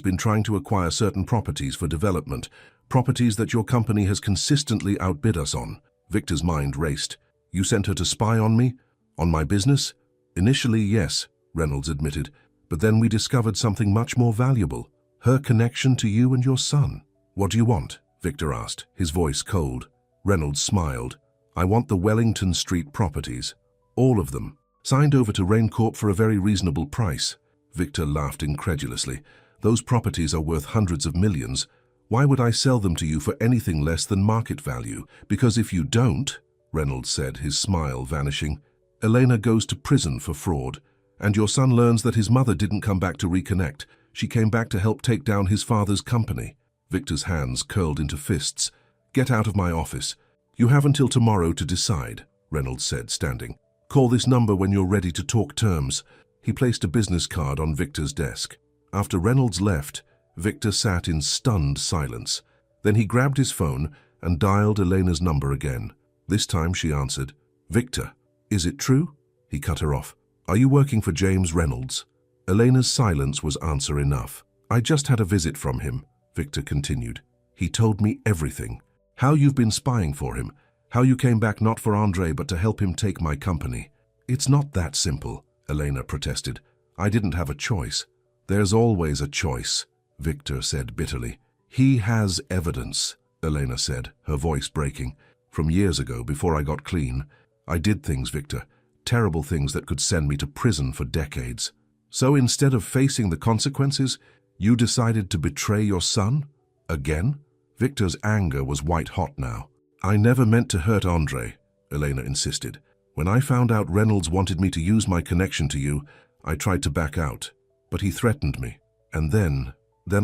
Speaker 1: been trying to acquire certain properties for development, properties that your company has consistently outbid us on. Victor's mind raced. You sent her to spy on me? On my business? Initially, yes, Reynolds admitted, but then we discovered something much more valuable. Her connection to you and your son. What do you want? Victor asked, his voice cold. Reynolds smiled. I want the Wellington Street properties. All of them. Signed over to RainCorp for a very reasonable price. Victor laughed incredulously. Those properties are worth hundreds of millions. Why would I sell them to you for anything less than market value? Because if you don't, Reynolds said, his smile vanishing, Elena goes to prison for fraud, and your son learns that his mother didn't come back to reconnect. She came back to help take down his father's company. Victor's hands curled into fists. Get out of my office. You have until tomorrow to decide, Reynolds said, standing. Call this number when you're ready to talk terms. He placed a business card on Victor's desk. After Reynolds left, Victor sat in stunned silence. Then he grabbed his phone and dialed Elena's number again. This time she answered. Victor, is it true? He cut her off. Are you working for James Reynolds? Elena's silence was answer enough. I just had a visit from him, Victor continued. He told me everything. How you've been spying for him. How you came back not for Andre but to help him take my company. It's not that simple, Elena protested. I didn't have a choice. There's always a choice, Victor said bitterly. He has evidence, Elena said, her voice breaking. From years ago, before I got clean, I did things, Victor. Terrible things that could send me to prison for decades. So instead of facing the consequences, you decided to betray your son? Again? Victor's anger was white-hot now. I never meant to hurt Andre, Elena insisted. When I found out Reynolds wanted me to use my connection to you, I tried to back out. But he threatened me. And then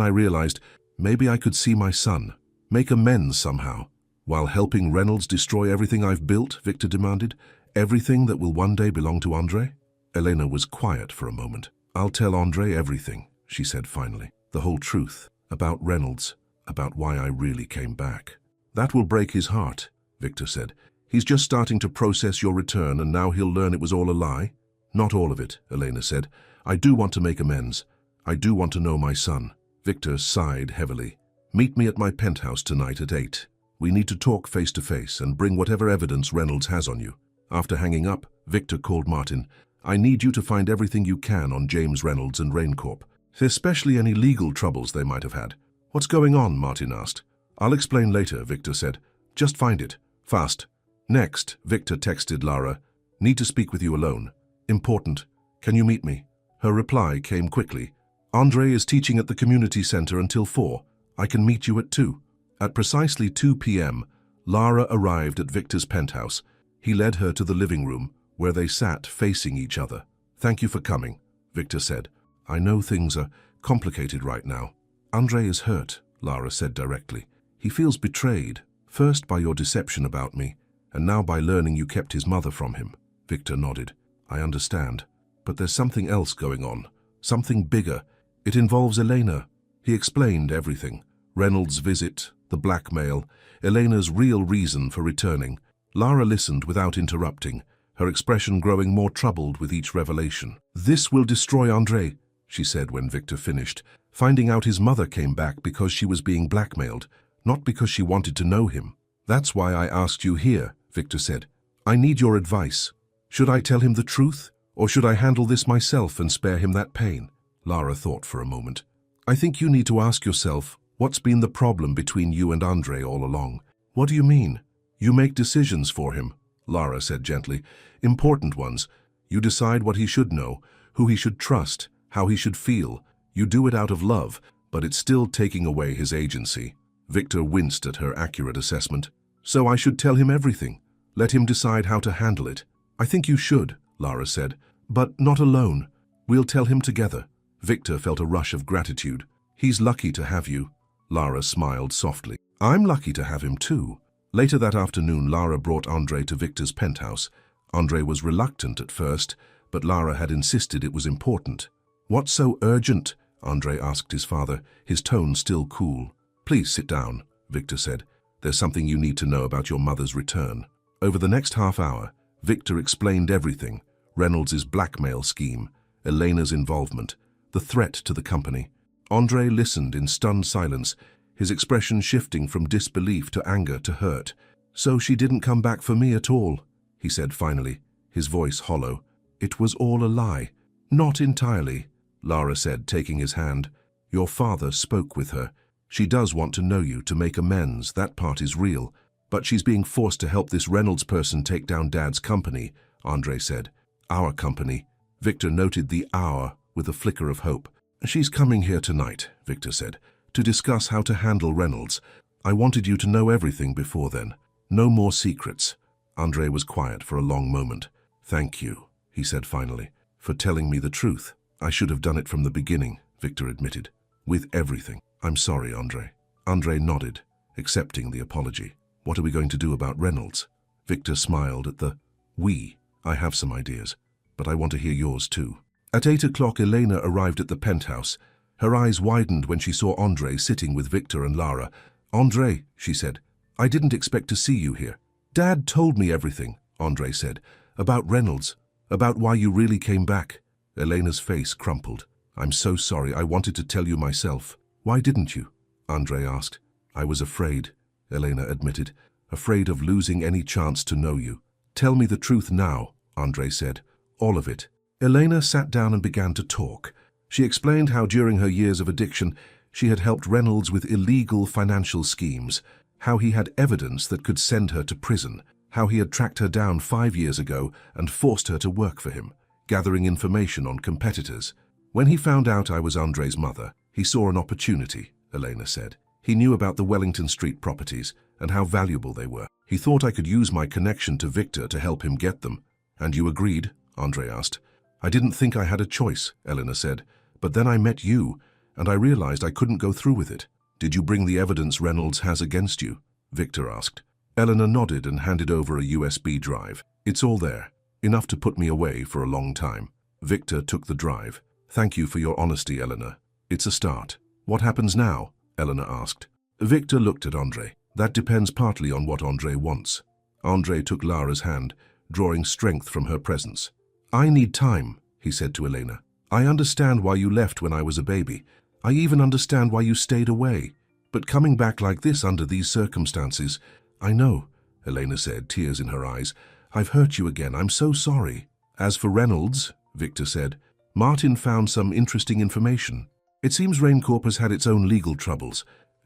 Speaker 1: I realized maybe I could see my son, make amends somehow. While helping Reynolds destroy everything I've built, Victor demanded. Everything that will one day belong to Andre? Elena was quiet for a moment. I'll tell Andre everything, she said finally. The whole truth, about Reynolds, about why I really came back. That will break his heart, Victor said. He's just starting to process your return and now he'll learn it was all a lie. Not all of it, Elena said. I do want to make amends. I do want to know my son. Victor sighed heavily. Meet me at my penthouse tonight at 8. We need to talk face to face and bring whatever evidence Reynolds has on you. After hanging up, Victor called Martin. I need you to find everything you can on James Reynolds and Raincorp, especially any legal troubles they might have had. What's going on? Martin asked. I'll explain later, Victor said. Just find it. Fast. Next, Victor texted Lara. Need to speak with you alone. Important. Can you meet me? Her reply came quickly. Andre is teaching at the community center until 4. I can meet you at 2. At precisely 2 p.m., Lara arrived at Victor's penthouse. He led her to the living room, where they sat facing each other. Thank you for coming, Victor said. I know things are complicated right now. Andre is hurt, Lara said directly. He feels betrayed, first by your deception about me, and now by learning you kept his mother from him. Victor nodded. I understand, but there's something else going on, something bigger. It involves Elena. He explained everything. Reynolds' visit, the blackmail, Elena's real reason for returning. Lara listened without interrupting, her expression growing more troubled with each revelation. This will destroy Andre, she said when Victor finished, finding out his mother came back because she was being blackmailed, not because she wanted to know him. That's why I asked you here, Victor said. I need your advice. Should I tell him the truth, or should I handle this myself and spare him that pain? Lara thought for a moment. I think you need to ask yourself, what's been the problem between you and Andre all along? What do you mean? You make decisions for him, Lara said gently. Important ones. You decide what he should know, who he should trust, how he should feel. You do it out of love, but it's still taking away his agency. Victor winced at her accurate assessment. So I should tell him everything. Let him decide how to handle it. I think you should, Lara said, but not alone. We'll tell him together. Victor felt a rush of gratitude. He's lucky to have you. Lara smiled softly. I'm lucky to have him too. Later that afternoon, Lara brought Andre to Victor's penthouse. Andre was reluctant at first, but Lara had insisted it was important. What's so urgent? Andre asked his father, his tone still cool. Please sit down, Victor said. There's something you need to know about your mother's return. Over the next half hour, Victor explained everything. Reynolds' blackmail scheme, Elena's involvement, the threat to the company. Andre listened in stunned silence, his expression shifting from disbelief to anger to hurt. So she didn't come back for me at all, he said finally, his voice hollow. It was all a lie. Not entirely, Lara said, taking his hand. Your father spoke with her. She does want to know you, to make amends, that part is real. But she's being forced to help this Reynolds person take down Dad's company, Andre said. Our company. Victor noted the "our" with a flicker of hope. She's coming here tonight, Victor said, to discuss how to handle Reynolds. I wanted you to know everything before then. No more secrets. Andre was quiet for a long moment. Thank you, he said finally, for telling me the truth. I should have done it from the beginning, Victor admitted. With everything. I'm sorry, Andre. Andre nodded, accepting the apology. What are we going to do about Reynolds? Victor smiled at the "we." I have some ideas, but I want to hear yours too. At 8 o'clock, Elena arrived at the penthouse. Her eyes widened when she saw Andre sitting with Victor and Lara. Andre, she said, I didn't expect to see you here. Dad told me everything, Andre said, about Reynolds, about why you really came back. Elena's face crumpled. I'm so sorry, I wanted to tell you myself. Why didn't you? Andre asked. I was afraid, Elena admitted, afraid of losing any chance to know you. Tell me the truth now, Andre said. All of it. Elena sat down and began to talk. She explained how during her years of addiction, she had helped Reynolds with illegal financial schemes, how he had evidence that could send her to prison, how he had tracked her down 5 years ago and forced her to work for him, gathering information on competitors. When he found out I was Andre's mother, he saw an opportunity, Elena said. He knew about the Wellington Street properties and how valuable they were. He thought I could use my connection to Victor to help him get them. And you agreed? Andre asked. I didn't think I had a choice, Elena said. But then I met you, and I realized I couldn't go through with it. Did you bring the evidence Reynolds has against you? Victor asked. Elena nodded and handed over a USB drive. It's all there. Enough to put me away for a long time. Victor took the drive. Thank you for your honesty, Elena. It's a start. What happens now? Elena asked. Victor looked at Andre. That depends partly on what Andre wants. Andre took Lara's hand, drawing strength from her presence. I need time, he said to Elena. I understand why you left when I was a baby. I even understand why you stayed away. But coming back like this under these circumstances, I know, Elena said, tears in her eyes. I've hurt you again. I'm so sorry. As for Reynolds, Victor said, Martin found some interesting information. It seems Raincorp has had its own legal troubles,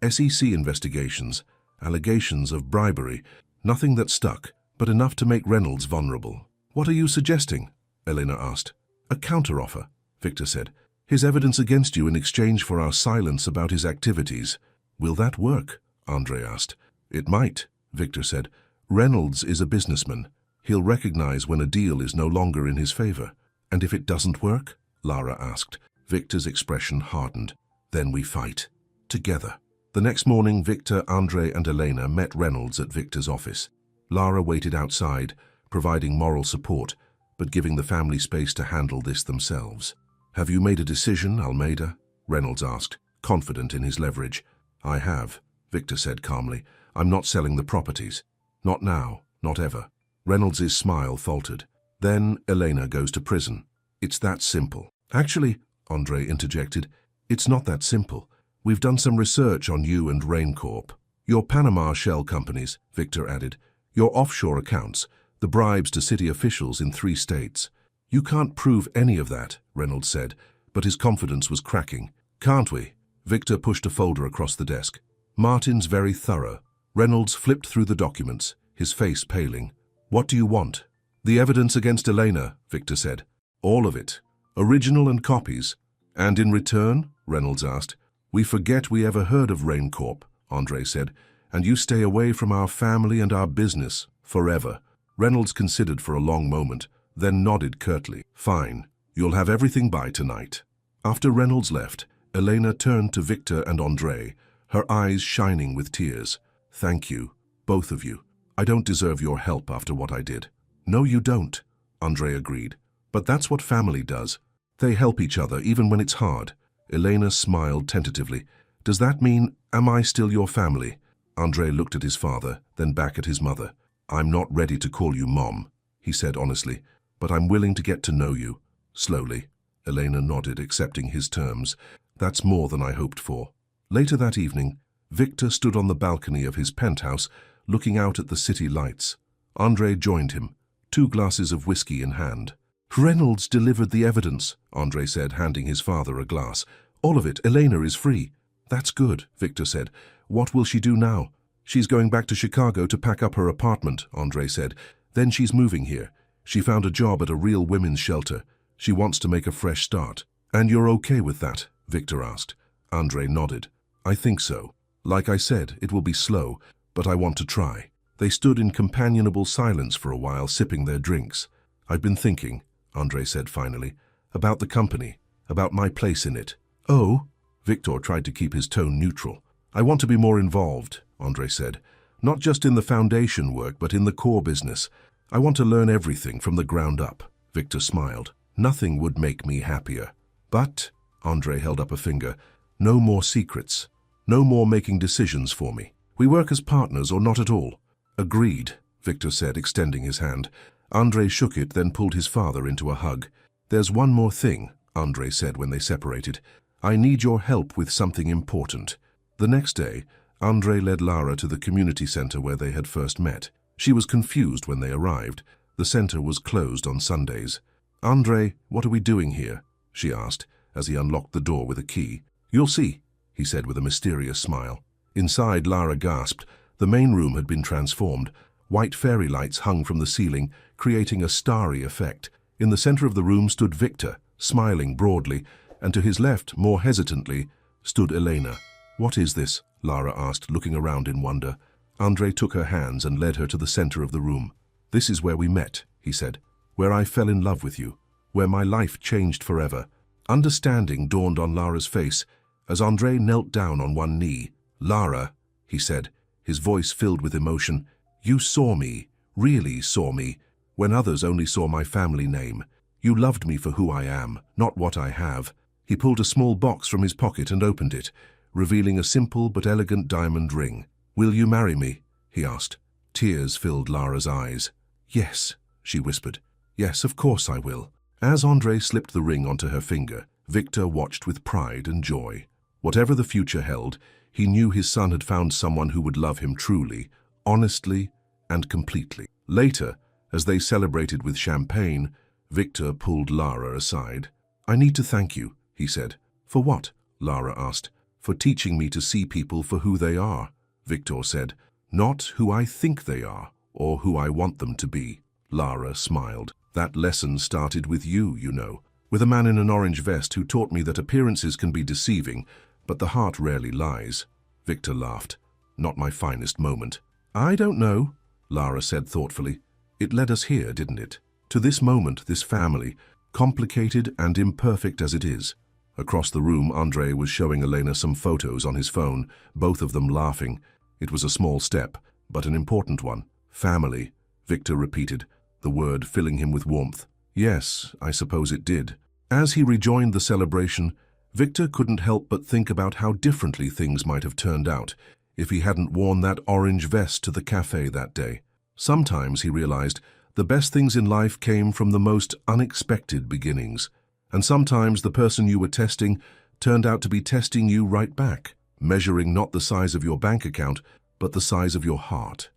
Speaker 1: SEC investigations, allegations of bribery, nothing that stuck, but enough to make Reynolds vulnerable. What are you suggesting? Elena asked. A counteroffer, Victor said. His evidence against you in exchange for our silence about his activities. Will that work? Andre asked. It might, Victor said. Reynolds is a businessman. He'll recognize when a deal is no longer in his favor. And if it doesn't work? Lara asked. Victor's expression hardened. Then we fight. Together. The next morning, Victor, Andre, and Elena met Reynolds at Victor's office. Lara waited outside, providing moral support, but giving the family space to handle this themselves. Have you made a decision, Almeida? Reynolds asked, confident in his leverage. I have, Victor said calmly. I'm not selling the properties. Not now, not ever. Reynolds' smile faltered. Then Elena goes to prison. It's that simple. Actually, Andre interjected, it's not that simple. We've done some research on you and Raincorp. Your Panama shell companies, Victor added. Your offshore accounts, the bribes to city officials in 3 states. You can't prove any of that, Reynolds said, but his confidence was cracking. Can't we? Victor pushed a folder across the desk. Martin's very thorough. Reynolds flipped through the documents, his face paling. What do you want? The evidence against Elena, Victor said. All of it. Original and copies. And in return? Reynolds asked. We forget we ever heard of Raincorp, Andre said, and you stay away from our family and our business forever. Reynolds considered for a long moment, then nodded curtly. Fine. You'll have everything by tonight. After Reynolds left, Elena turned to Victor and Andre, her eyes shining with tears. Thank you, both of you. I don't deserve your help after what I did. No, you don't, Andre agreed. But that's what family does. They help each other even when it's hard. Elena smiled tentatively. Does that mean, am I still your family? Andre looked at his father, then back at his mother. I'm not ready to call you Mom, he said honestly, but I'm willing to get to know you. Slowly. Elena nodded, accepting his terms. That's more than I hoped for. Later that evening, Victor stood on the balcony of his penthouse, looking out at the city lights. Andre joined him, 2 glasses of whiskey in hand. Reynolds delivered the evidence, Andre said, handing his father a glass. All of it. Elena is free. That's good, Victor said. What will she do now? She's going back to Chicago to pack up her apartment, Andre said. Then she's moving here. She found a job at a real women's shelter. She wants to make a fresh start. And you're okay with that? Victor asked. Andre nodded. I think so. Like I said, it will be slow, but I want to try. They stood in companionable silence for a while, sipping their drinks. I've been thinking, Andre said finally, about the company, about my place in it. Oh? Victor tried to keep his tone neutral. I want to be more involved, Andre said. Not just in the foundation work, but in the core business. I want to learn everything from the ground up. Victor smiled. Nothing would make me happier. But, Andre held up a finger, no more secrets. No more making decisions for me. We work as partners or not at all. Agreed, Victor said, extending his hand. Andre shook it, then pulled his father into a hug. There's one more thing, Andre said when they separated. I need your help with something important. The next day, Andre led Lara to the community center where they had first met. She was confused when they arrived. The center was closed on Sundays. Andre, what are we doing here? She asked, as he unlocked the door with a key. You'll see, he said with a mysterious smile. Inside, Lara gasped. The main room had been transformed. White fairy lights hung from the ceiling, creating a starry effect. In the center of the room stood Victor, smiling broadly, and to his left, more hesitantly, stood Elena. "What is this?" Lara asked, looking around in wonder. Andrei took her hands and led her to the center of the room. "This is where we met," he said, "where I fell in love with you, where my life changed forever." Understanding dawned on Lara's face as Andrei knelt down on one knee. "Lara," he said, his voice filled with emotion, "you saw me, really saw me, when others only saw my family name. You loved me for who I am, not what I have." He pulled a small box from his pocket and opened it, revealing a simple but elegant diamond ring. "Will you marry me?" he asked. Tears filled Lara's eyes. "Yes," she whispered. "Yes, of course I will." As Andrei slipped the ring onto her finger, Victor watched with pride and joy. Whatever the future held, he knew his son had found someone who would love him truly, honestly, and completely. Later, as they celebrated with champagne, Victor pulled Lara aside. "I need to thank you," he said. "For what?" Lara asked. "For teaching me to see people for who they are," Victor said. "Not who I think they are, or who I want them to be." Lara smiled. "That lesson started with you, you know, with a man in an orange vest who taught me that appearances can be deceiving, but the heart rarely lies." Victor laughed. "Not my finest moment." "I don't know," Lara said thoughtfully. "It led us here, didn't it? To this moment, this family, complicated and imperfect as it is." Across the room, Andrei was showing Elena some photos on his phone, both of them laughing. It was a small step, but an important one. "Family," Victor repeated, the word filling him with warmth. "Yes, I suppose it did." As he rejoined the celebration, Victor couldn't help but think about how differently things might have turned out if he hadn't worn that orange vest to the cafe that day. Sometimes, he realized, the best things in life came from the most unexpected beginnings. And sometimes the person you were testing turned out to be testing you right back, measuring not the size of your bank account, but the size of your heart.